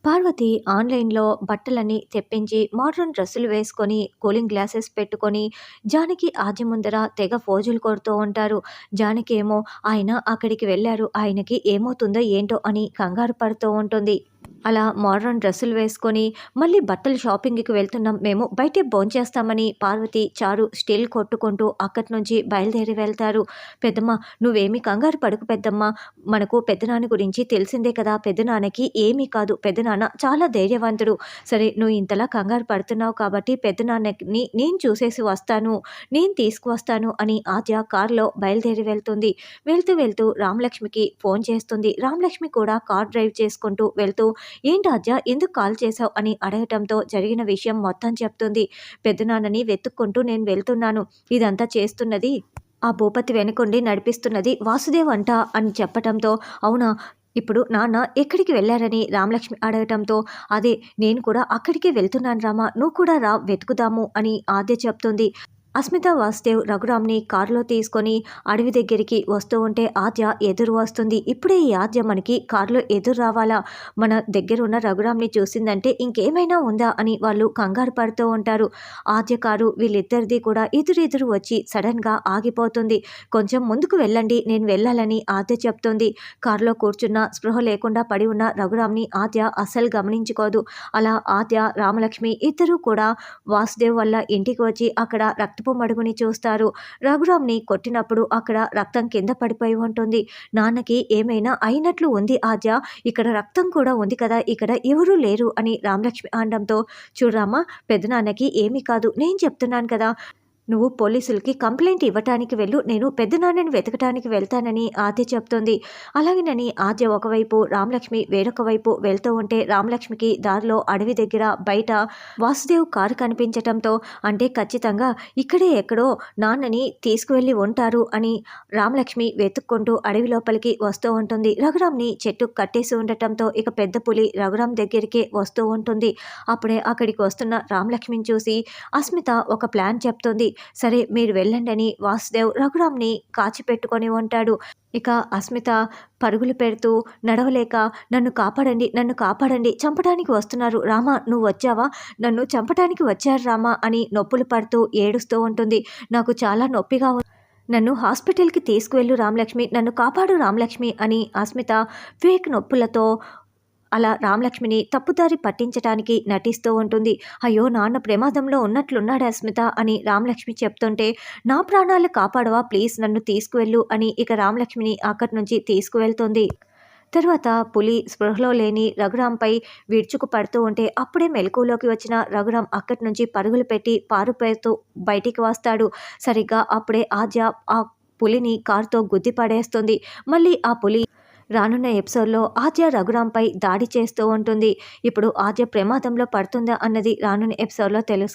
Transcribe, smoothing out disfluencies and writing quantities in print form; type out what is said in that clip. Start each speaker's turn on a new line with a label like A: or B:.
A: పార్వతి ఆన్‌లైన్‌లో బట్టలన్నీ తెప్పించి, మోడ్రన్ డ్రెస్సులు వేసుకొని, కూలింగ్ గ్లాసెస్ పెట్టుకొని, జానకి ఆద్య ముందర తెగ ఫోజులు కొడుతూ ఉంటారు. జానకి ఏమో ఆయన అక్కడికి వెళ్లారు. ఆయనకి ఏమవుతుందో ఏంటో అని కంగారు పడుతూ ఉంటుంది. అలా మోడ్రన్ డ్రెస్సులు వేసుకొని, మళ్ళీ బట్టలు షాపింగ్‌కి వెళ్తున్నాం మేము. బయటే భోంచేస్తామని పార్వతి, చారు స్టిల్ కొట్టుకుంటూ అక్కడి నుంచి బయలుదేరి వెళ్తారు. పెద్దమ్మ నువ్వేమీ కంగారు పడకు పెద్దమ్మ. మనకు పెద్దనాన్న గురించి తెలిసిందే కదా! పెద్దనాన్నకి ఏమీ కాదు. పెద్దనాన్న చాలా ధైర్యవంతుడు. సరే నువ్వు ఇంతలా కంగారు పడుతున్నావు కాబట్టి పెద్దనాన్నని నేను చూసేసి వస్తాను. నేను తీసుకువస్తాను అని ఆద్య కారులో బయలుదేరి వెళ్తుంది. వెళ్తూ వెళ్తూ రామలక్ష్మికి ఫోన్ చేస్తుంది. రామలక్ష్మి కూడా కార్ డ్రైవ్ చేసుకుంటూ వెళ్తూ ఏంటి ఆద్య ఎందుకు కాల్ చేశావు అని అడగటంతో జరిగిన విషయం మొత్తం చెప్తుంది. పెద్దనాన్నని వెతుక్కుంటూ నేను వెళ్తున్నాను. ఇదంతా చేస్తున్నది ఆ భూపతి వెనకుండి నడిపిస్తున్నది వాసుదేవ్ అంట అని చెప్పటంతో అవునా ఇప్పుడు నాన్న ఎక్కడికి వెళ్ళారని రామలక్ష్మి అడగటంతో అదే నేను కూడా అక్కడికే వెళ్తున్నాను రామా నువ్వు కూడా రా వెతుకుదాము అని ఆద్య చెప్తుంది. అస్మిత వాసుదేవ్ రఘురామ్ని కారులో తీసుకొని అడవి దగ్గరికి వస్తూ ఉంటే ఆద్య ఎదురు వస్తుంది. ఇప్పుడే ఈ ఆద్య మనకి కారులో ఎదురు రావాలా? మన దగ్గర ఉన్న రఘురామ్ని చూసిందంటే ఇంకేమైనా ఉందా అని వాళ్ళు కంగారు పడుతూ ఉంటారు. ఆద్య కారు వీళ్ళిద్దరిది కూడా ఎదురెదురు వచ్చి సడన్గా ఆగిపోతుంది. కొంచెం ముందుకు వెళ్ళండి నేను వెళ్ళాలని ఆద్య చెప్తుంది. కారులో కూర్చున్న స్పృహ లేకుండా పడి ఉన్న రఘురామ్ని ఆద్య అస్సలు గమనించుకోదు. అలా ఆద్య రామలక్ష్మి ఇద్దరూ కూడా వాసుదేవ్ వల్ల ఇంటికి వచ్చి అక్కడ రక్తపు మడుగుని చూస్తారు. రఘురామ్ని కొట్టినప్పుడు అక్కడ రక్తం కింద పడిపోయి ఉంటుంది. నాన్నకి ఏమైనా అయినట్లు ఉంది ఆద్య, ఇక్కడ రక్తం కూడా ఉంది కదా, ఇక్కడ ఎవరూ లేరు అని రామలక్ష్మి అనడంతో చూడరామా పెద్దనాన్నకి ఏమీ కాదు నేను చెప్తున్నాను కదా, నువ్వు పోలీసులకి కంప్లైంట్ ఇవ్వటానికి వెళ్ళు, నేను పెద్దనాన్నని వెతకటానికి వెళ్తానని ఆద్య చెప్తుంది. అలాగేనని ఆద్య ఒకవైపు రామలక్ష్మి వేరొక వైపు వెళ్తూ ఉంటే రామలక్ష్మికి దారిలో అడవి దగ్గర బయట వాసుదేవ్ కారు కనిపించటంతో అంటే ఖచ్చితంగా ఇక్కడే ఎక్కడో నాన్నని తీసుకువెళ్ళి ఉంటారు అని రామలక్ష్మి వెతుక్కుంటూ అడవి లోపలికి వస్తూ ఉంటుంది. రఘురామ్ని చెట్టు కట్టేసి ఉండటంతో ఇక పెద్ద పులి రఘురామ్ దగ్గరికే వస్తూ ఉంటుంది. అప్పుడే అక్కడికి వస్తున్న రామలక్ష్మిని చూసి అస్మిత ఒక ప్లాన్ చెప్తుంది. సరే మీరు వెళ్ళండని వాసుదేవ్ రఘురామ్ని కాచిపెట్టుకొని ఉంటాడు. ఇక అస్మిత పరుగులు పెడుతూ నడవలేక నన్ను కాపాడండి నన్ను కాపాడండి చంపడానికి వస్తున్నారు రామా నువ్వు వచ్చావా, నన్ను చంపడానికి వచ్చారు రామా అని నొప్పులు పడుతూ ఏడుస్తూ ఉంటుంది. నాకు చాలా నొప్పిగా నన్ను హాస్పిటల్కి తీసుకువెళ్ళు రామలక్ష్మి, నన్ను కాపాడు రామలక్ష్మి అని అస్మిత ఫేక్ నొప్పులతో అలా రామలక్ష్మిని తప్పుదారి పట్టించటానికి నటిస్తూ ఉంటుంది. అయ్యో నాన్న ప్రమాదంలో ఉన్నట్లున్నాడు అస్మిత అని రామలక్ష్మి చెప్తుంటే నా ప్రాణాలు కాపాడవా ప్లీజ్ నన్ను తీసుకువెళ్ళు అని ఇక రామలక్ష్మిని అక్కడి నుంచి తీసుకువెళ్తుంది. తర్వాత పులి స్పృహలో లేని రఘురాంపై విడుచుకు పడుతూ ఉంటే అప్పుడే మెలకువలోకి వచ్చిన రఘురాం అక్కడి నుంచి పరుగులు పెట్టి పారిపోతూ బయటికి వస్తాడు. సరిగ్గా అప్పుడే ఆద్య ఆ పులిని కారుతో గుద్ది పడేస్తుంది. మళ్ళీ ఆ పులి రానున్న ఎపిసోడ్లో ఆద్య రఘురాంపై దాడి చేస్తూ ఉంటుంది. ఇప్పుడు ఆద్య ప్రమాదంలో పడుతుందా అన్నది రానున్న ఎపిసోడ్లో తెలుసు.